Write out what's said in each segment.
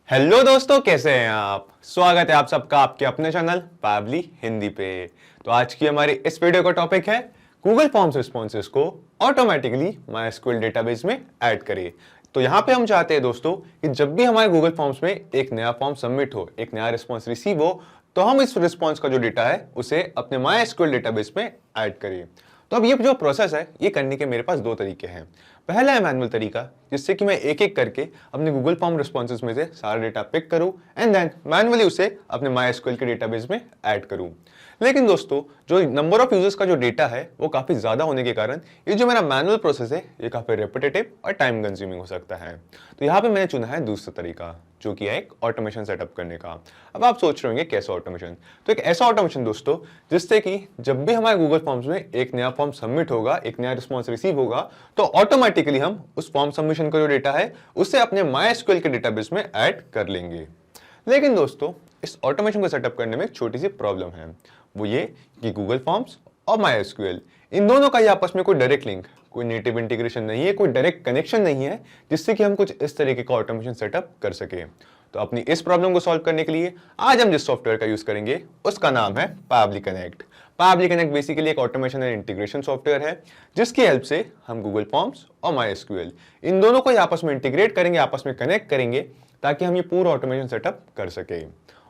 Hello दोस्तों, कैसे हैं आप। स्वागत है आप सबका आपके अपने चैनल पावली हिंदी पे। तो आज की हमारी इस वीडियो का टॉपिक है गूगल फॉर्म्स रिस्पॉन्सेज को ऑटोमेटिकली मायस्क्यूएल डेटाबेस में ऐड करें। तो यहाँ पे हम चाहते हैं दोस्तों कि जब भी हमारे गूगल फॉर्म्स में एक नया फॉर्म सबमिट हो, एक नया रिस्पॉन्स रिसीव हो, तो हम इस रिस्पॉन्स का जो डेटा है उसे अपने मायस्क्यूएल डेटाबेस में ऐड करें। तो अब ये जो प्रोसेस है ये करने के मेरे पास दो तरीके हैं। पहला है मैनुअल तरीका, जिससे कि मैं एक एक करके अपने गूगल फॉर्म रिस्पॉन्सेज में से सारा डेटा पिक करूं एंड देन मैनुअली उसे अपने मायस्क्यूएल के डेटाबेस में ऐड करूं। लेकिन दोस्तों, जो नंबर ऑफ यूजर्स का जो डेटा है वो काफी ज्यादा होने के कारण ये जो मेरा मैनुअल प्रोसेस है ये काफी रेपिटेटिव और टाइम कंज्यूमिंग हो सकता है। तो यहाँ पे मैंने चुना है दूसरा तरीका, जो कि है एक ऑटोमेशन सेटअप करने का। अब आप सोच रहे होंगे कैसे ऑटोमेशन। तो एक ऐसा ऑटोमेशन दोस्तों जिससे कि जब भी हमारे गूगल फॉर्म्स में एक नया फॉर्म सबमिट होगा, एक नया रिस्पॉन्स रिसीव होगा, तो ऑटोमेटिकली हम उस फॉर्म सबमिशन का जो डेटा है उसे अपने मायस्क्यूएल के डेटाबेस में ऐड कर लेंगे। लेकिन दोस्तों, इस ऑटोमेशन को सेटअप करने में एक छोटी सी प्रॉब्लम है। वो ये कि गूगल फॉर्म्स और मायस्क्यूएल इन दोनों का ही आपस में कोई डायरेक्ट लिंक, कोई नेटिव इंटीग्रेशन नहीं है, कोई डायरेक्ट कनेक्शन नहीं है जिससे कि हम कुछ इस तरीके का ऑटोमेशन सेटअप कर सके। तो अपनी इस प्रॉब्लम को सॉल्व करने के लिए आज हम जिस सॉफ्टवेयर का यूज करेंगे उसका नाम है पावली कनेक्ट। पावली कनेक्ट बेसिकली एक ऑटोमेशन एंड इंटीग्रेशन सॉफ्टवेयर है जिसकी हेल्प से हम गूगल फॉर्म्स और मायस्क्यूएल इन दोनों को आपस में इंटीग्रेट करेंगे, आपस में कनेक्ट करेंगे, ताकि हम ये पूरा ऑटोमेशन सेटअप कर सके।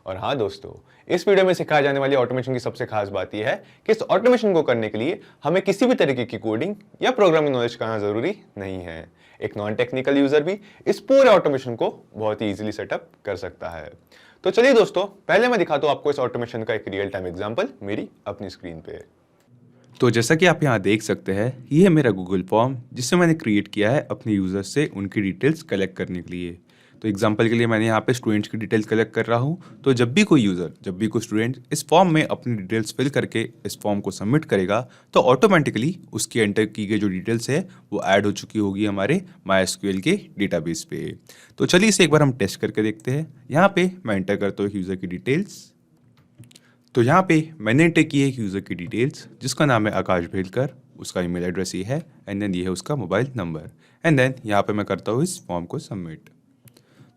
और हाँ दोस्तों, इस वीडियो में सिखाई जाने वाली ऑटोमेशन की सबसे खास बात यह है कि इस ऑटोमेशन को करने के लिए हमें किसी भी तरीके की कोडिंग या प्रोग्रामिंग नॉलेज करना जरूरी नहीं है। एक नॉन टेक्निकल यूजर भी इस पूरे ऑटोमेशन को बहुत ही इजीली सेटअप कर सकता है। तो चलिए दोस्तों, पहले मैं दिखाता हूं आपको इस ऑटोमेशन का एक रियल टाइम एग्जांपल मेरी अपनी स्क्रीन पे। तो जैसा कि आप यहाँ देख सकते हैं, ये है मेरा गूगल फॉर्म जिसे मैंने क्रिएट किया है अपने यूज़र्स से उनकी डिटेल्स कलेक्ट करने के लिए। तो एग्जांपल के लिए मैंने यहाँ पे स्टूडेंट्स की डिटेल्स कलेक्ट कर रहा हूँ। तो जब भी कोई यूज़र, जब भी कोई स्टूडेंट इस फॉर्म में अपनी डिटेल्स फिल करके इस फॉर्म को सबमिट करेगा, तो ऑटोमेटिकली उसकी एंटर की गई जो डिटेल्स है वो ऐड हो चुकी होगी हमारे मायस्क्यूएल के डेटाबेस पे। तो चलिए इसे एक बार हम टेस्ट करके देखते हैं। यहाँ पे मैं एंटर करता हूँ यूज़र की डिटेल्स। तो यहाँ पे मैंने एंटर की है एक यूज़र की डिटेल्स जिसका नाम है आकाश भेलकर, उसका ईमेल एड्रेस ये है एंड देन ये है उसका मोबाइल नंबर एंड देन यहाँ पे मैं करता हूँ इस फॉर्म को सबमिट।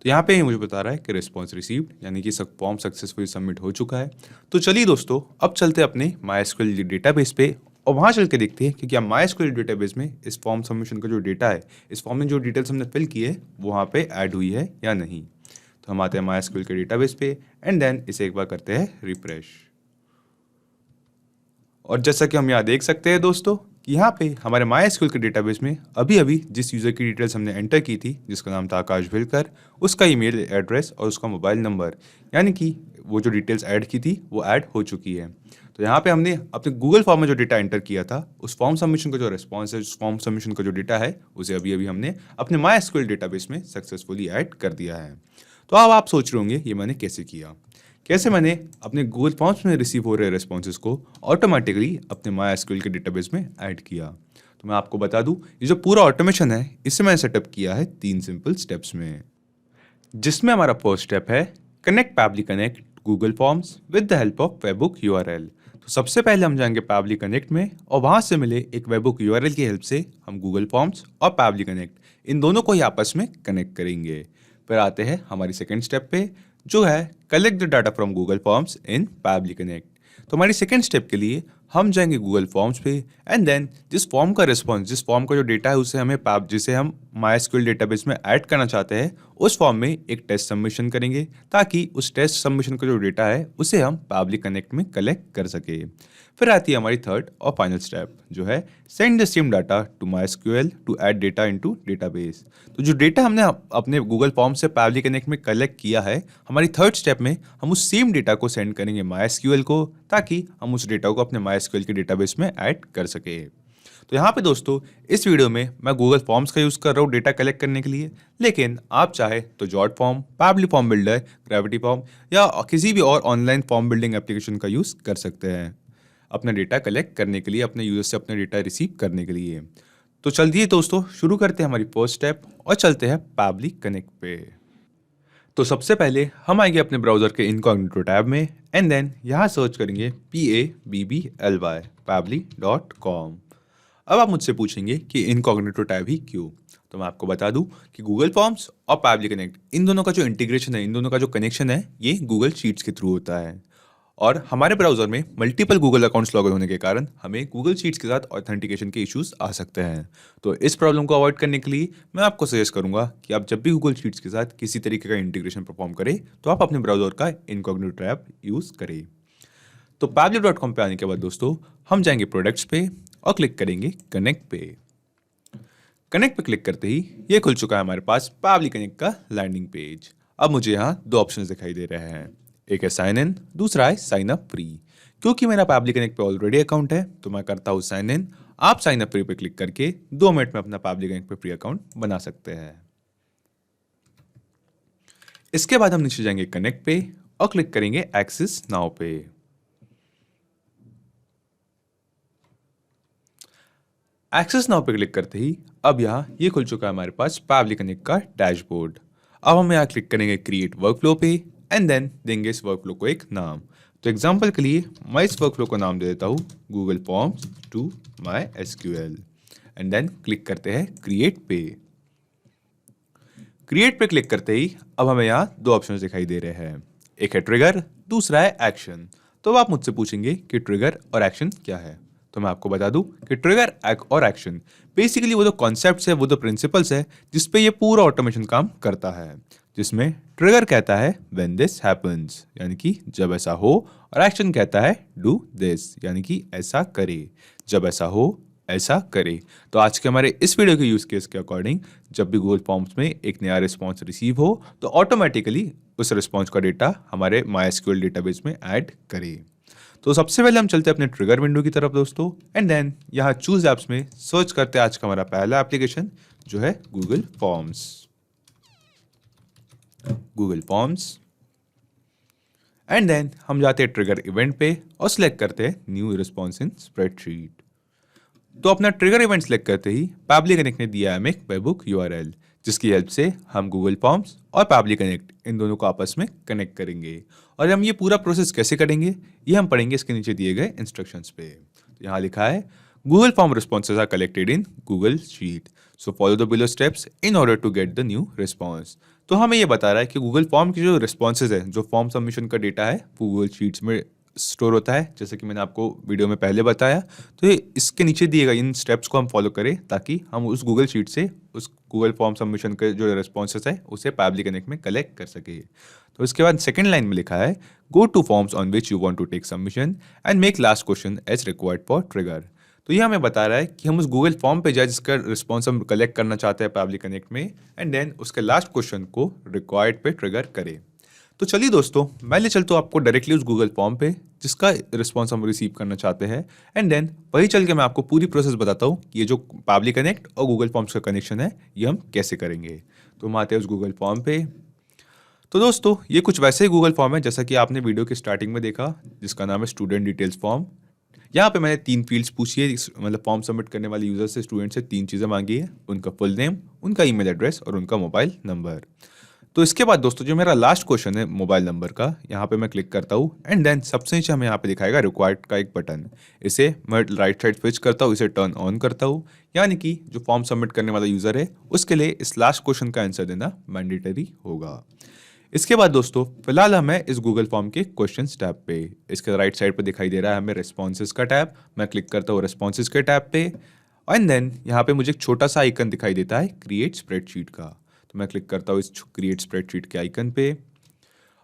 तो यहाँ पे ये मुझे बता रहा है कि रिस्पॉन्स रिसीव्ड, यानी कि सब फॉर्म सक्सेसफुली सबमिट हो चुका है। तो चलिए दोस्तों, अब चलते हैं अपने मायस्क्यूएल डेटाबेस पे और वहाँ चल के देखते हैं कि क्या मायस्क्यूएल डेटाबेस में इस फॉर्म सबमिशन का जो डेटा है, इस फॉर्म में जो डिटेल्स हमने फिल की है वो वहाँ पे ऐड हुई है या नहीं। तो हम आते हैं मायस्क्यूएल के डेटाबेस पे एंड देन इसे एक बार करते हैं रिफ्रेश। और जैसा कि हम यहाँ देख सकते हैं दोस्तों कि यहाँ पे हमारे मायस्क्यूएल के डेटाबेस में अभी अभी जिस यूज़र की डिटेल्स हमने एंटर की थी, जिसका नाम था आकाश भेलकर, उसका ईमेल एड्रेस और उसका मोबाइल नंबर, यानी कि वो जो डिटेल्स ऐड की थी वो ऐड हो चुकी है। तो यहाँ पे हमने अपने गूगल फॉर्म में जो डेटा एंटर किया था, उस फॉर्म सबमिशन का जो रिस्पॉन्स है, उस फॉर्म सबमिशन का जो डेटा है, उसे अभी अभी हमने अपने मायस्क्यूएल डेटाबेस में सक्सेसफुली ऐड कर दिया है। तो अब आप सोच रहे होंगे ये मैंने कैसे किया। कैसे मैंने अपने गूगल फॉर्म्स में रिसीव हो रहे रिस्पॉन्सेज को ऑटोमेटिकली अपने मायस्क्यूएल के डेटाबेस में ऐड किया। तो मैं आपको बता दूं, ये जो पूरा ऑटोमेशन है इसे मैंने सेटअप किया है 3 सिंपल स्टेप्स में, जिसमें हमारा फर्स्ट स्टेप है कनेक्ट पावली connect Google forms with the help of WebBook URL. तो सबसे पहले हम जाएंगे पावली कनेक्ट में और वहां से मिले एक वेबबुक यूआरएल की हेल्प से हम गूगल फॉर्म्स और पावली कनेक्ट इन दोनों को ही आपस में कनेक्ट करेंगे। फिर आते हैं हमारी सेकेंड स्टेप पे, जो है collect the data from Google forms in पावली कनेक्ट। तो हमारी सेकेंड स्टेप के लिए हम जाएंगे गूगल फॉर्म्स पे एंड देन जिस फॉर्म का रिस्पॉन्स, जिस फॉर्म का जो डेटा है उसे हमें जिसे हम मायस्क्यूएल डेटाबेस में ऐड करना चाहते हैं, उस फॉर्म में एक टेस्ट सबमिशन करेंगे ताकि उस टेस्ट सबमिशन का जो डेटा है उसे हम पावली कनेक्ट में कलेक्ट कर सके। फिर आती है हमारी थर्ड और फाइनल स्टेप, जो है send the same data to MySQL to add data into database. तो जो डेटा हमने अपने गूगल फॉर्म से पावली कनेक्ट में कलेक्ट किया है, हमारी थर्ड स्टेप में हम उस सेम डेटा को सेंड करेंगे मायस्क्यूएल को, ताकि हम उस डेटा को अपने मायस्क्यूएल के डेटाबेस में ऐड कर सके। तो यहाँ पे दोस्तों, इस वीडियो में मैं गूगल फॉर्म्स का यूज़ कर रहा हूँ डेटा कलेक्ट करने के लिए, लेकिन आप चाहे तो जॉट फॉर्म, पावली फॉर्म बिल्डर, ग्रेविटी फॉर्म या किसी भी और ऑनलाइन फॉर्म बिल्डिंग एप्लीकेशन का यूज़ कर सकते हैं अपना डेटा कलेक्ट करने के लिए, अपने यूजर से अपना डेटा रिसीव करने के लिए। तो चलिए दोस्तों, शुरू करते हैं हमारी फर्स्ट स्टेप और चलते हैं पावली कनेक्ट पे। तो सबसे पहले हम आएंगे अपने ब्राउजर के इनकॉग्निटो टैब में एंड देन यहाँ सर्च करेंगे PABBLY pavli.com। अब आप मुझसे पूछेंगे कि इनकॉग्निटो टैब ही क्यों। तो मैं आपको बता दूं कि गूगल फॉर्म्स और पैबली कनेक्ट इन दोनों का जो इंटीग्रेशन है, इन दोनों का जो कनेक्शन है, ये गूगल शीट्स के थ्रू होता है। और हमारे ब्राउजर में multiple Google accounts log in होने के कारण हमें गूगल शीट्स के साथ ऑथेंटिकेशन के इश्यूज आ सकते हैं। तो इस प्रॉब्लम को अवॉइड करने के लिए मैं आपको सजेस्ट करूंगा कि आप जब भी गूगल शीट्स के साथ किसी तरीके का इंटीग्रेशन परफॉर्म करें तो आप अपने ब्राउजर का इनकॉग्निटो ऐप यूज़ करें। तो pabbly.com पे आने के बाद दोस्तों हम जाएंगे प्रोडक्ट्स पे और क्लिक करेंगे कनेक्ट पे। कनेक्ट पे क्लिक करते ही ये खुल चुका है हमारे पास Pabbly कनेक्ट का लैंडिंग पेज। अब मुझे यहाँ दो ऑप्शंस दिखाई दे रहे हैं, एक है साइन इन, दूसरा है साइन अप फ्री। क्योंकि मेरा Pabbly कनेक्ट पे ऑलरेडी अकाउंट है तो मैं करता हूँ साइन इन। आप साइन अप फ्री पे क्लिक करके 2 मिनट में अपना Pabbly कनेक्ट पे फ्री अकाउंट बना सकते हैं। इसके बाद हम नीचे जाएंगे कनेक्ट पे और क्लिक करेंगे एक्सेस नाउ पे। एक्सेस नाउ पे क्लिक करते ही अब यहाँ ये खुल चुका है हमारे पास Pabbly कनेक्ट का डैशबोर्ड। अब हम यहाँ क्लिक करेंगे क्रिएट वर्कफ्लो पे एंड देन देंगे इस वर्कफ्लो को एक नाम। तो एग्जांपल के लिए मैं इस वर्कफ्लो को नाम दे देता हूँ Google forms to MySQL and then click करते हैं क्रिएट पे। क्रिएट पे क्लिक करते ही अब हमें यहाँ दो ऑप्शन दिखाई दे रहे हैं, एक है ट्रिगर, दूसरा है एक्शन। तो आप मुझसे पूछेंगे कि ट्रिगर और एक्शन क्या है, तो मैं आपको बता दूं कि ट्रिगर और एक्शन बेसिकली वो जो कॉन्सेप्ट्स है, वो जो प्रिंसिपल्स है जिस पे ये पूरा ऑटोमेशन काम करता है। जिसमें ट्रिगर कहता है व्हेन दिस हैपेंस, यानी कि जब ऐसा हो, और एक्शन कहता है डू दिस, यानी कि ऐसा करे, जब ऐसा हो ऐसा करे। तो आज के हमारे इस वीडियो के यूज केस के अकॉर्डिंग जब भी गूगल फॉर्म्स में एक नया रिस्पॉन्स रिसीव हो तो ऑटोमेटिकली उस रिस्पॉन्स का डेटा हमारे MySQL डेटाबेस में ऐड करे। तो सबसे पहले हम चलते हैं अपने ट्रिगर विंडो की तरफ दोस्तों एंड देन यहाँ चूज एप्स में सर्च करते हैं आज का हमारा पहला एप्लीकेशन जो है Google forms. Google forms and then हम जाते हैं ट्रिगर इवेंट पे और सिलेक्ट करते हैं न्यू रिस्पॉन्स इन स्प्रेडशीट। तो अपना ट्रिगर इवेंट सिलेक्ट करते ही Pabbly कनेक्ट ने दिया है हमें एक वेबबुक URL जिसकी हेल्प से हम गूगल फॉर्म्स और Pabbly कनेक्ट इन दोनों को आपस में कनेक्ट करेंगे। और हम ये पूरा प्रोसेस कैसे करेंगे ये हम पढ़ेंगे इसके नीचे दिए गए इंस्ट्रक्शंस पे। तो यहाँ लिखा है Google form responses are collected in Google sheet, so follow the below steps in order to get the new response. तो हमें ये बता रहा है कि गूगल फॉर्म की जो रिस्पॉन्सेज है, जो फॉर्म सबमिशन का डेटा है वो गूगल शीट्स में स्टोर होता है, जैसे कि मैंने आपको वीडियो में पहले बताया। तो ये इसके नीचे दिए गए इन स्टेप्स को हम फॉलो करें ताकि हम उस गूगल शीट से उस गूगल फॉर्म सबमिशन के जो रिस्पॉन्सेस है उसे Pabbly कनेक्ट में कलेक्ट कर सके। तो इसके बाद सेकंड लाइन में लिखा है go to forms on which you want to take submission and make last question as required for trigger. तो ये हमें बता रहा है कि हम उस गूगल फॉर्म पे जाए जिसका रिस्पॉन्स हम कलेक्ट करना चाहते हैं Pabbly कनेक्ट में एंड देन उसके लास्ट क्वेश्चन को रिक्वायर्ड पे ट्रिगर करें। तो चलिए दोस्तों मैं ले चलता हूँ आपको डायरेक्टली उस गूगल फॉर्म पे जिसका रिस्पॉन्स हम रिसीव करना चाहते हैं एंड देन वही चल के मैं आपको पूरी प्रोसेस बताता हूँ कि ये जो Pabbly कनेक्ट और गूगल फॉर्म्स का कनेक्शन है ये हम कैसे करेंगे। तो हम आते हैं उस गूगल फॉर्म पे। तो दोस्तों ये कुछ वैसे ही गूगल फॉर्म है जैसा कि आपने वीडियो के स्टार्टिंग में देखा, जिसका नाम है स्टूडेंट डिटेल्स फॉर्म। यहाँ पे मैंने 3 फील्ड्स पूछी है, मतलब फॉर्म सबमिट करने वाले यूजर से, स्टूडेंट से 3 चीज़ें मांगी है, उनका फुल नेम, उनका ईमेल एड्रेस और उनका मोबाइल नंबर। तो इसके बाद दोस्तों जो मेरा लास्ट क्वेश्चन है मोबाइल नंबर का, यहाँ पे मैं क्लिक करता हूँ एंड देन सबसे नीचे हमें यहाँ पे दिखाएगा रिक्वायर्ड का एक बटन। इसे मैं राइट साइड स्विच करता हूँ, इसे टर्न ऑन करता हूँ, यानी कि जो फॉर्म सबमिट करने वाला यूजर है उसके लिए इस लास्ट क्वेश्चन का आंसर देना मैंडेटरी होगा। इसके बाद दोस्तों फिलहाल हमें इस गूगल फॉर्म के क्वेश्चंस टैब पे, इसके राइट साइड पे दिखाई दे रहा है हमें रिस्पॉन्सेज का टैब। मैं क्लिक करता हूँ रिस्पॉन्सेज के टैब पे एंड देन यहाँ पे मुझे एक छोटा सा आइकन दिखाई देता है क्रिएट स्प्रेडशीट का। तो मैं क्लिक करता हूँ इस क्रिएट स्प्रेडशीट के आइकन पे।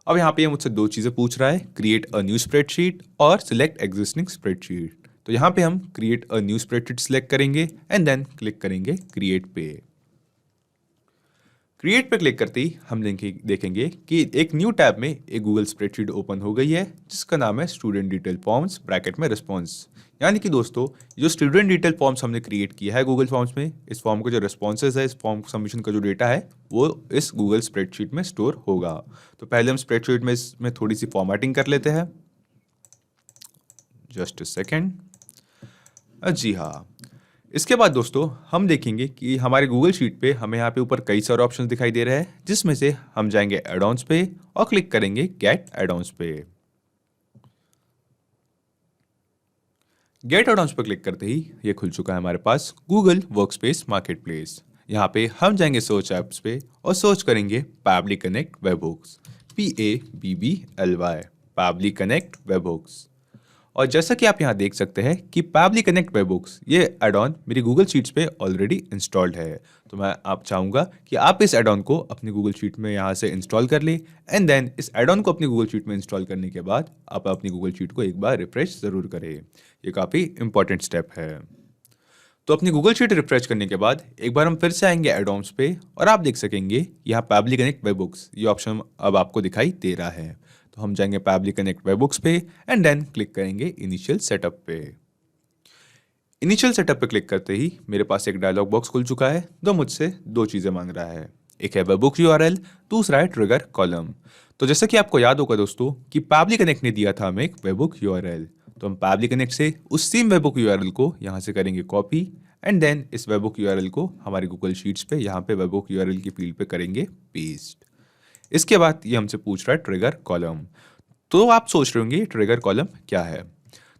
अब यहाँ पे ये मुझसे 2 चीज़ें पूछ रहा है, क्रिएट अ न्यू स्प्रेडशीट और सिलेक्ट एग्जिस्टिंग स्प्रेडशीट। तो यहाँ पे हम create a new spreadsheet select करेंगे एंड देन क्लिक करेंगे क्रिएट पे। क्रिएट पे क्लिक करते ही हम देखेंगे कि एक न्यू टैब में एक गूगल स्प्रेडशीट ओपन हो गई है जिसका नाम है स्टूडेंट डिटेल फॉर्म्स ब्रैकेट में रिस्पॉन्स। यानी कि दोस्तों जो स्टूडेंट डिटेल फॉर्म्स हमने क्रिएट किया है गूगल फॉर्म्स में, इस फॉर्म का जो रिस्पॉन्सेज है, इस फॉर्म सबमिशन का जो डेटा है वो इस गूगल स्प्रेडशीट में स्टोर होगा। तो पहले हम स्प्रेडशीट में इसमें थोड़ी सी फॉर्मेटिंग कर लेते हैं, जस्ट अ सेकेंड। जी हाँ, इसके बाद दोस्तों हम देखेंगे कि हमारे गूगल शीट पे हमें यहाँ पे ऊपर कई सारे ऑप्शंस दिखाई दे रहे हैं, जिसमें से हम जाएंगे एड ऑन्स पे और क्लिक करेंगे गेट एड ऑन्स पे। गेट एड ऑन्स पे क्लिक करते ही ये खुल चुका है हमारे पास गूगल वर्कस्पेस मार्केट प्लेस। यहाँ पे हम जाएंगे सर्च ऐप्स पे और सर्च करेंगे Pabbly connect webhooks, PABBLY, Pabbly connect webhooks. और जैसा कि आप यहाँ देख सकते हैं कि पैबली कनेक्ट वेबहुक्स ये एड ऑन मेरी गूगल शीट्स पे ऑलरेडी इंस्टॉल्ड है। तो मैं आप चाहूँगा कि आप इस एड ऑन को अपनी गूगल शीट में यहाँ से इंस्टॉल कर लें एंड देन इस एड ऑन को अपनी गूगल शीट में इंस्टॉल करने के बाद आप अपनी गूगल शीट को एक बार रिफ्रेश ज़रूर करें। ये काफ़ी इंपॉर्टेंट स्टेप है। तो अपनी गूगल शीट रिफ्रेश करने के बाद एक बार हम फिर से आएंगे एडॉन्स पे और आप देख सकेंगे यहाँ पैबली कनेक्ट वेबहुक्स ये ऑप्शन अब आपको दिखाई दे रहा है। तो हम जाएंगे पैबली कनेक्ट वेबहुक्स पे एंड देन क्लिक करेंगे इनिशियल सेटअप पे। इनिशियल सेटअप पे क्लिक करते ही मेरे पास एक डायलॉग बॉक्स खुल चुका है जो मुझसे दो चीज़ें मांग रहा है, एक है वेबहुक URL, दूसरा है ट्रिगर कॉलम। तो जैसा कि आपको याद होगा दोस्तों कि पैबली कनेक्ट ने दिया था हमें एक वेबहुक URL, तो हम पैबली कनेक्ट से उस सेम वेबहुक URL को यहाँ से करेंगे कॉपी एंड देन इस वेबहुक URL को हमारी गूगल शीट्स पे यहाँ पे वेबहुक URL की फील्ड पे करेंगे पेस्ट। इसके बाद ये हमसे पूछ रहा है ट्रिगर कॉलम। तो आप सोच रहे होंगे ट्रिगर कॉलम क्या है।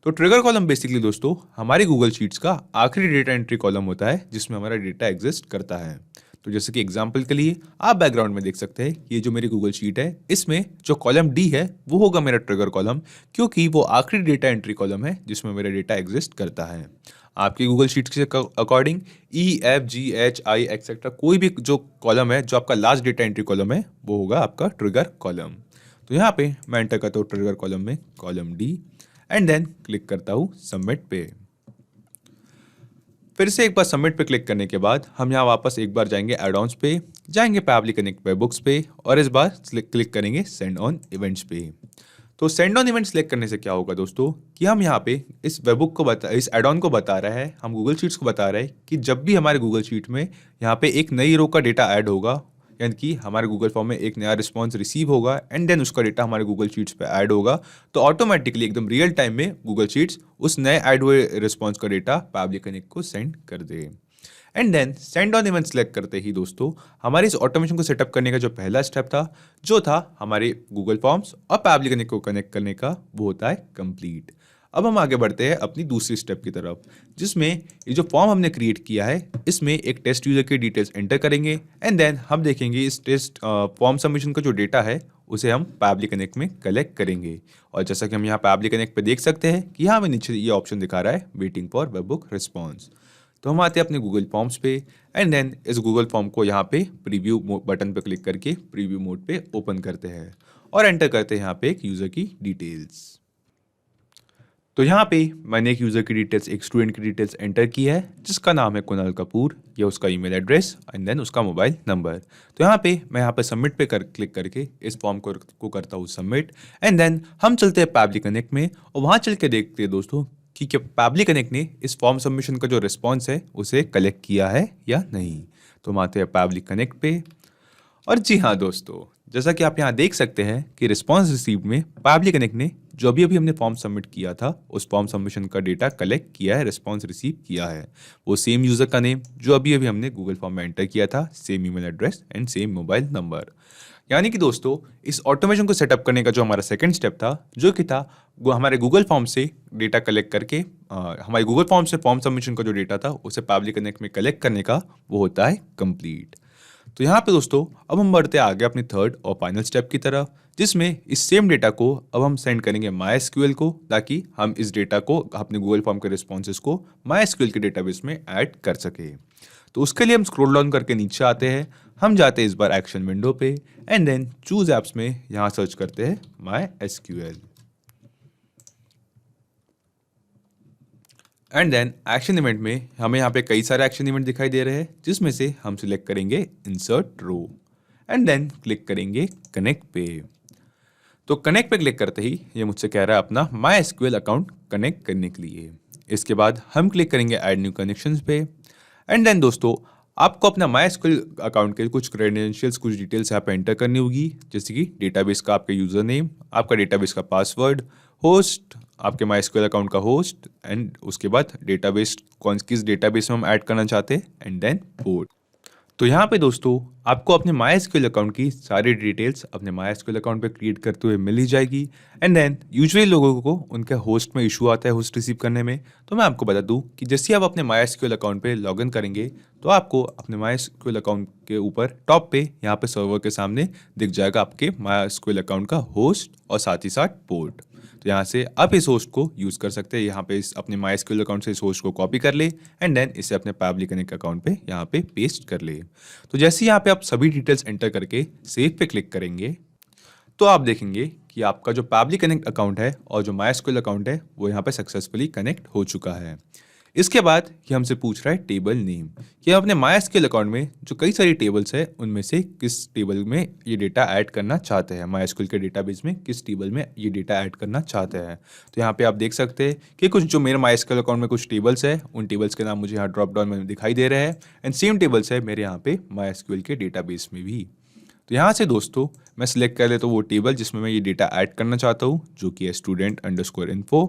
तो ट्रिगर कॉलम बेसिकली दोस्तों हमारी गूगल शीट्स का आखिरी डेटा एंट्री कॉलम होता है जिसमें हमारा डेटा एग्जिस्ट करता है। तो जैसे कि एग्जांपल के लिए आप बैकग्राउंड में देख सकते हैं ये जो मेरी गूगल शीट है इसमें जो कॉलम D है वो होगा मेरा ट्रिगर कॉलम, क्योंकि वो आखिरी डेटा एंट्री कॉलम है जिसमें मेरा डेटा एग्जिस्ट करता है। आपकी गूगल शीट के according E, F, G, H, I etcetera कोई भी जो कॉलम है जो आपका लास्ट डेटा एंट्री कॉलम है वो होगा आपका ट्रिगर कॉलम। तो यहाँ पे मैं एंटर करता हूँ ट्रिगर कॉलम में column D and then click करता हूँ सबमिट पे। फिर से एक बार सबमिट पे क्लिक करने के बाद हम यहाँ वापस एक बार जाएंगे एडॉन्स पे, जाएंगे पैबली कनेक्ट वेबहुक्स पे और इस बार क्लिक करेंगे सेंड ऑन इवेंट्स पे। तो सेंड ऑन इवेंट सेलेक्ट करने से क्या होगा दोस्तों कि हम यहाँ पे इस वेबहुक को इस एडॉन को बता रहा है, हम गूगल शीट्स को बता रहे हैं कि जब भी हमारे गूगल शीट में यहाँ पे एक नई रो का डेटा ऐड होगा, यानी कि हमारे गूगल फॉर्म में एक नया रिस्पॉन्स रिसीव होगा एंड देन उसका डेटा हमारे गूगल शीट्स पे ऐड होगा, तो ऑटोमेटिकली एकदम रियल टाइम में गूगल शीट्स उस नए ऐड हुए रिस्पॉन्स का डेटा पैबली कनेक्ट को सेंड कर दे। And then send on event select करते ही दोस्तों हमारे इस ऑटोमेशन को सेटअप करने का जो पहला स्टेप था जो था हमारे गूगल फॉर्म्स और पैबली कनेक्ट को कनेक्ट करने का, वो होता है कंप्लीट। अब हम आगे बढ़ते हैं अपनी दूसरी स्टेप की तरफ, जिसमें ये जो फॉर्म हमने क्रिएट किया है इसमें एक टेस्ट यूजर की डिटेल्स एंटर करेंगे एंड देन हम देखेंगे इस टेस्ट फॉर्म सबमिशन का जो डेटा है उसे हम पैबली कनेक्ट में कलेक्ट करेंगे। और जैसा कि हम यहाँ पैबली कनेक्ट पे देख सकते हैं कि यहाँ हमें नीचे ये ऑप्शन दिखा रहा है वेटिंग फॉर वेबहुक रिस्पॉन्स। तो हम आते हैं अपने गूगल फॉर्म्स पे एंड देन इस गूगल फॉर्म को यहाँ पे प्रीव्यू बटन पे क्लिक करके प्रीव्यू मोड पे ओपन करते हैं और एंटर करते हैं यहाँ पे एक यूज़र की डिटेल्स। तो यहाँ पे मैंने एक यूज़र की डिटेल्स, एक स्टूडेंट की डिटेल्स एंटर की है जिसका नाम है कुणाल कपूर, या उसका ईमेल एड्रेस एंड देन उसका मोबाइल नंबर। तो यहाँ पे मैं यहाँ पे सबमिट पे क्लिक करके इस फॉर्म को करता हूँ सबमिट एंड देन हम चलते हैं पैबली कनेक्ट में और वहाँ चल के देखते हैं दोस्तों कि क्या पैबली कनेक्ट ने इस फॉर्म सबमिशन का जो रिस्पॉन्स है उसे कलेक्ट किया है या नहीं। तो हम आते हैं पैबली कनेक्ट पे और जी हाँ दोस्तों, जैसा कि आप यहाँ देख सकते हैं कि रिस्पॉन्स रिसीव में पैबली कनेक्ट ने जो अभी हमने फॉर्म सबमिट किया था उस फॉर्म सबमिशन का डेटा कलेक्ट किया है, रिस्पॉन्स रिसीव किया है। वो सेम यूज़र का नेम जो अभी हमने गूगल फॉर्म में एंटर किया था, same email address and same mobile number. यानी कि दोस्तों इस ऑटोमेशन को सेटअप करने का जो हमारा सेकंड स्टेप था जो कि था वो हमारे गूगल फॉर्म से डेटा कलेक्ट करके हमारे गूगल फॉर्म से फॉर्म सबमिशन का जो डेटा था उसे पैबली कनेक्ट में कलेक्ट करने का, वो होता है कंप्लीट। तो यहाँ पे दोस्तों अब हम बढ़ते आगे अपनी थर्ड और फाइनल स्टेप की तरफ, जिसमें इस सेम डेटा को अब हम सेंड करेंगे MySQL को, ताकि हम इस डेटा को अपने गूगल फॉर्म के रिस्पॉन्सेज को MySQL के डेटाबेस में ऐड कर सके। तो उसके लिए हम स्क्रॉल डाउन करके नीचे आते हैं, हम जाते हैं इस बार एक्शन विंडो पे एंड देन चूज एप्स में यहाँ सर्च करते हैं MySQL and then action event में हमें यहाँ पे कई सारे एक्शन इवेंट दिखाई दे रहे हैं, जिसमें से हम सिलेक्ट करेंगे insert row and then click करेंगे कनेक्ट पे। तो कनेक्ट पे क्लिक करते ही ये मुझसे कह रहा है अपना MySQL अकाउंट कनेक्ट करने के लिए। इसके बाद हम क्लिक करेंगे ऐड न्यू कनेक्शंस पे एंड देन दोस्तों आपको अपना MySQL अकाउंट के कुछ क्रेडेंशियल्स, कुछ डिटेल्स यहाँ पे एंटर करनी होगी, जैसे कि डेटाबेस का आपका यूज़र नेम, आपका डेटाबेस का पासवर्ड, होस्ट, आपके MySQL अकाउंट का होस्ट एंड उसके बाद डेटाबेस किस डेटाबेस में हम ऐड करना चाहते हैं एंड देन पोर्ट। तो यहाँ पे दोस्तों आपको अपने MySQL अकाउंट की सारी डिटेल्स अपने MySQL अकाउंट पे क्रिएट करते हुए मिल ही जाएगी। एंड देन यूजुअली लोगों को उनके होस्ट में इशू आता है होस्ट रिसीव करने में। तो मैं आपको बता दूं कि जैसे ही आप अपने MySQL अकाउंट पे लॉगिन करेंगे तो आपको अपने MySQL अकाउंट के ऊपर टॉप पे यहाँ पे सर्वर के सामने दिख जाएगा आपके MySQL अकाउंट का होस्ट और साथ ही साथ पोर्ट। तो यहाँ से आप इस होस्ट को यूज़ कर सकते हैं। यहाँ पे इस अपने MySQL अकाउंट से इस होस्ट को कॉपी कर ले एंड देन इसे अपने पैबली कनेक्ट अकाउंट पे यहाँ पे पेस्ट कर ले। तो जैसे यहाँ पे आप सभी डिटेल्स एंटर करके सेव पे क्लिक करेंगे तो आप देखेंगे कि आपका जो पैबली कनेक्ट अकाउंट है और जो MySQL अकाउंट है वो यहाँ पे सक्सेसफुली कनेक्ट हो चुका है। इसके बाद ये हमसे पूछ रहा है टेबल नेम कि हम अपने MySQL अकाउंट में जो कई सारी टेबल्स है उनमें से किस टेबल में ये डेटा ऐड करना चाहते हैं, MySQL के डेटाबेस में किस टेबल में ये डेटा ऐड करना चाहते हैं। तो यहाँ पे आप देख सकते हैं कि कुछ जो मेरे MySQL अकाउंट में कुछ टेबल्स है उन टेबल्स के नाम मुझे यहाँ ड्रॉप डाउन में दिखाई दे रहे हैं एंड सेम टेबल्स है मेरे यहाँ पे MySQL के डेटाबेस में भी। तो यहाँ से दोस्तों मैं सिलेक्ट कर लेता हूँ वो टेबल जिसमें मैं ये डेटा ऐड करना चाहता हूँ जो कि है student_info।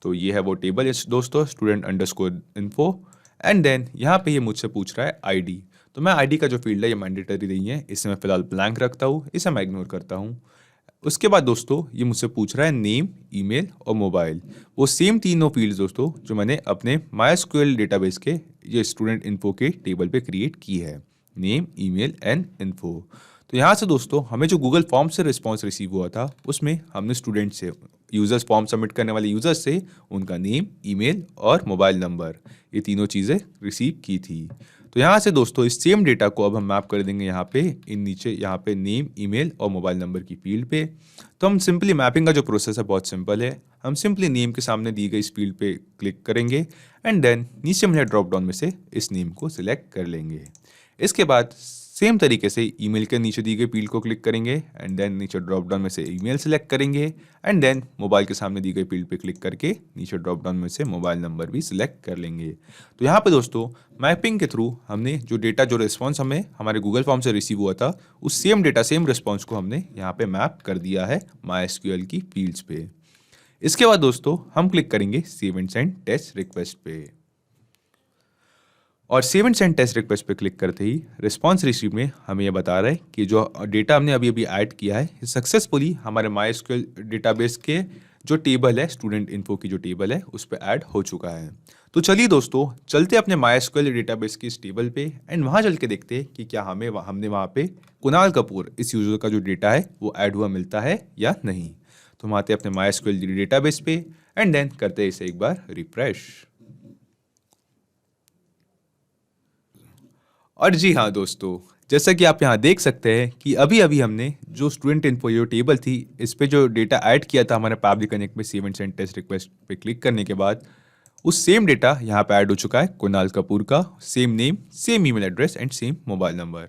तो ये है वो टेबल है दोस्तों student_info एंड देन यहाँ पे ये मुझसे पूछ रहा है आईडी। तो मैं आईडी का जो फील्ड है ये मैंडेटरी नहीं है, इसे मैं फिलहाल ब्लैंक रखता हूँ, इसे मैं इग्नोर करता हूँ। उसके बाद दोस्तों ये मुझसे पूछ रहा है नेम, ईमेल और मोबाइल, वो सेम तीनों फील्ड्स दोस्तों जो मैंने अपने MySQL डेटाबेस के ये स्टूडेंट इन्फो के टेबल पे क्रिएट की है, नेम, ईमेल एंड इन्फो। तो यहाँ से दोस्तों हमें जो गूगल फॉर्म से रिस्पॉन्स रिसीव हुआ था उसमें हमने स्टूडेंट से यूज़र्स फॉर्म सबमिट करने वाले यूज़र्स से उनका नेम, ईमेल और मोबाइल नंबर ये तीनों चीज़ें रिसीव की थी। तो यहाँ से दोस्तों इस सेम डेटा को अब हम मैप कर देंगे यहाँ पे इन नीचे यहाँ पे नेम, ईमेल और मोबाइल नंबर की फील्ड पे। तो हम सिंपली मैपिंग का जो प्रोसेस है बहुत सिंपल है। हम सिंपली नेम के सामने दी गई इस फील्ड पे क्लिक करेंगे एंड देन नीचे मुझे ड्रॉप डाउन में से इस नेम को सिलेक्ट कर लेंगे। इसके बाद सेम तरीके से ईमेल के नीचे दी गई फील्ड को क्लिक करेंगे एंड देन नीचे ड्रॉप डाउन में से ईमेल सेलेक्ट करेंगे एंड देन मोबाइल के सामने दी गई फील्ड पे क्लिक करके नीचे ड्रॉप डाउन में से मोबाइल नंबर भी सिलेक्ट कर लेंगे। तो यहाँ पे दोस्तों मैपिंग के थ्रू हमने जो डेटा जो रिस्पॉन्स हमें हमारे गूगल फॉर्म से रिसीव हुआ था उस सेम डेटा सेम रिस्पॉन्स को हमने यहाँ पे मैप कर दिया है MySQL की फील्ड्स पे। इसके बाद दोस्तों हम क्लिक करेंगे save and send test request पे और save and send test request पे क्लिक करते ही रिस्पॉन्स रिसीव में हमें ये बता रहा है कि जो डेटा हमने अभी अभी ऐड किया है सक्सेसफुली हमारे MySQL डेटाबेस के जो टेबल है स्टूडेंट इन्फो की जो टेबल है उस पर ऐड हो चुका है। तो चलिए दोस्तों चलते अपने MySQL डेटाबेस की इस टेबल पे एंड वहाँ चल के देखते हैं कि क्या हमने वहाँ पे कुणाल कपूर इस यूजर का जो डेटा है वो ऐड हुआ मिलता है या नहीं। तो हम आते हैं अपने MySQL डेटाबेस पे एंड देन करते हैं इसे एक बार रिफ्रेश। और जी हाँ दोस्तों जैसा कि आप यहाँ देख सकते हैं कि अभी अभी हमने जो स्टूडेंट इन्फो जो टेबल थी इस पे जो डेटा ऐड किया था हमारे पैबली कनेक्ट में save and send test request पे क्लिक करने के बाद उस सेम डेटा यहाँ पे ऐड हो चुका है कुणाल कपूर का, same name, same email address and same mobile number.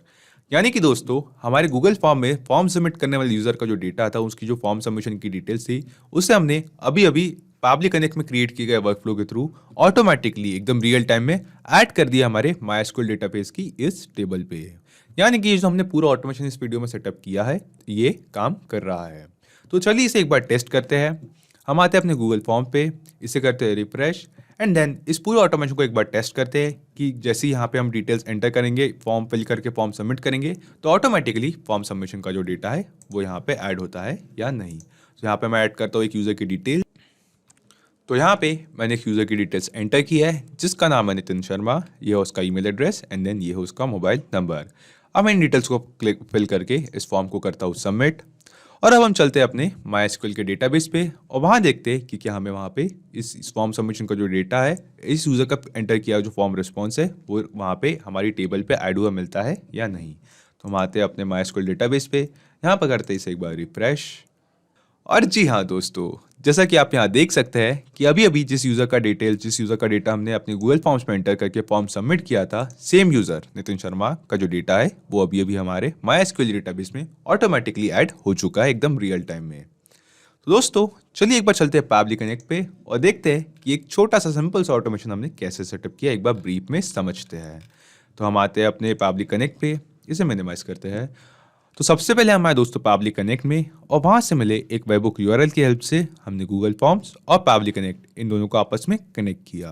यानी कि दोस्तों हमारे गूगल फॉर्म में फॉर्म सबमिट करने वाले यूजर का जो डेटा था उसकी जो फॉर्म सबमिशन की डिटेल्स थी उसे हमने अभी अभी पैबली कनेक्ट में क्रिएट किए गए वर्कफ्लो के थ्रू ऑटोमेटिकली एकदम रियल टाइम में ऐड कर दिया हमारे MySQL डेटाबेस की इस टेबल पे। यानी कि जो हमने पूरा ऑटोमेशन इस वीडियो में सेटअप किया है ये काम कर रहा है। तो चलिए इसे एक बार टेस्ट करते हैं। हम आते हैं अपने गूगल फॉर्म पे, इसे करते हैं रिफ्रेश एंड देन इस पूरे ऑटोमेशन को एक बार टेस्ट करते हैं कि जैसे ही यहाँ पे हम डिटेल्स एंटर करेंगे, फॉर्म फिल करके फॉर्म सबमिट करेंगे तो ऑटोमेटिकली फॉर्म सबमिशन का जो डेटा है वो यहाँ पे ऐड होता है या नहीं। तो यहाँ पे मैं ऐड करता हूँ एक यूज़र की डिटेल। तो यहाँ पे मैंने एक यूज़र की डिटेल्स एंटर की है जिसका नाम है नितिन शर्मा, ये है उसका ईमेल एड्रेस एंड देन ये है उसका मोबाइल नंबर। अब मैं इन डिटेल्स को फिल करके इस फॉर्म को करता हूँ सबमिट और अब हम चलते हैं अपने MySQL के डेटाबेस पे और वहाँ देखते हैं कि क्या हमें वहाँ पे इस फॉर्म सबमिशन का जो डेटा है इस यूज़र का एंटर किया जो फॉर्म रिस्पॉन्स है वो वहाँ पे हमारी टेबल पे ऐड हुआ मिलता है या नहीं। तो हम आते हैं अपने MySQL डेटाबेस पे, यहाँ पर करते हैं इसे एक बार रिफ्रेश। और जी हाँ दोस्तों जैसा कि आप यहाँ देख सकते हैं कि अभी अभी जिस यूज़र का डेटा हमने अपने गूगल फॉर्म्स में एंटर करके फॉर्म सबमिट किया था सेम यूज़र नितिन शर्मा का जो डेटा है वो अभी अभी हमारे MySQL डेटाबेस में ऑटोमेटिकली ऐड हो चुका है एकदम रियल टाइम में। तो दोस्तों चलिए एक बार चलते हैं पैबली कनेक्ट पे और देखते हैं कि एक छोटा सा सिंपल सा ऑटोमेशन हमने कैसे सेटअप किया, एक बार ब्रीफ में समझते हैं। तो हम आते हैं अपने पैबली कनेक्ट पे, इसे मिनिमाइज करते हैं। तो सबसे पहले हमारे दोस्तों पैबली कनेक्ट में और वहाँ से मिले एक वेबबुक URL की हेल्प से हमने गूगल फॉर्म्स और पैबली कनेक्ट इन दोनों को आपस में कनेक्ट किया।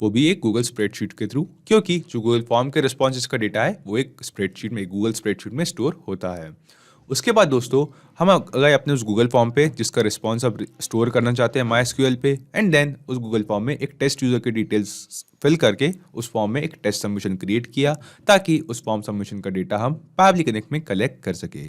वो भी एक गूगल स्प्रेडशीट के थ्रू, क्योंकि जो गूगल फॉर्म के रिस्पॉन्सेज का डेटा है वो एक स्प्रेडशीट में, गूगल स्प्रेडशीट में स्टोर होता है। उसके बाद दोस्तों हम अगर अपने उस गूगल फॉर्म पे जिसका रिस्पॉन्स आप स्टोर करना चाहते हैं MySQL पे, एंड देन उस गूगल फॉर्म में एक टेस्ट यूज़र की डिटेल्स फिल करके उस फॉर्म में एक टेस्ट सबमिशन क्रिएट किया, ताकि उस फॉर्म सबमिशन का डेटा हम पावली कनेक्ट में कलेक्ट कर सके।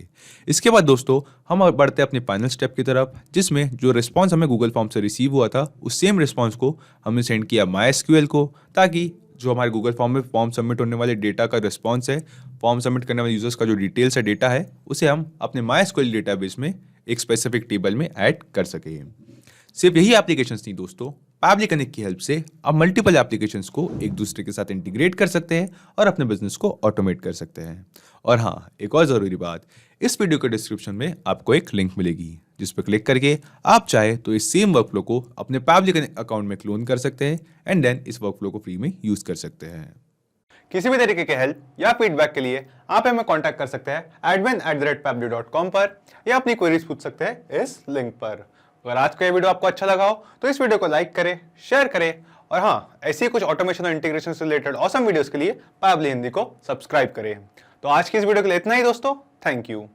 इसके बाद दोस्तों हम बढ़ते हैं अपने फाइनल स्टेप की तरफ, जिसमें जो रिस्पॉन्स हमें गूगल फॉर्म से रिसीव हुआ था उस सेम रिस्पॉन्स को हमने सेंड किया MySQL को, ताकि जो हमारे गूगल फॉर्म में फॉर्म सबमिट होने वाले डेटा का रिस्पॉन्स है, फॉर्म सबमिट करने वाले यूजर्स का जो डिटेल्स है, डेटा है, उसे हम अपने MySQL डेटाबेस में एक स्पेसिफिक टेबल में ऐड कर सके। सिर्फ यही एप्लीकेशंस नहीं दोस्तों, पावली कनेक्ट की हेल्प से आप मल्टीपल एप्लीकेशंस को एक दूसरे के साथ इंटीग्रेट कर सकते हैं और अपने बिजनेस को ऑटोमेट कर सकते हैं। और हाँ, एक और ज़रूरी बात, इस वीडियो के डिस्क्रिप्शन में आपको एक लिंक मिलेगी जिस पर क्लिक करके आप चाहे तो इस सेम वर्कफ्लो को अपने पावली कनेक्ट अकाउंट में क्लोन कर सकते हैं, एंड देन इस वर्कफ्लो को फ्री में यूज़ कर सकते हैं। किसी भी तरीके के हेल्प या फीडबैक के लिए आप हमें कांटेक्ट कर सकते हैं admin@pabli.com पर, या अपनी क्वेरीज पूछ सकते हैं इस लिंक पर। अगर आज का ये वीडियो आपको अच्छा लगा हो तो इस वीडियो को लाइक करें, शेयर करें, और हाँ, ऐसी ही कुछ ऑटोमेशन और इंटीग्रेशन से रिलेटेड ऑसम वीडियोस के लिए पावली हिंदी को सब्सक्राइब करें। तो आज की इस वीडियो के लिए इतना ही दोस्तों, थैंक यू।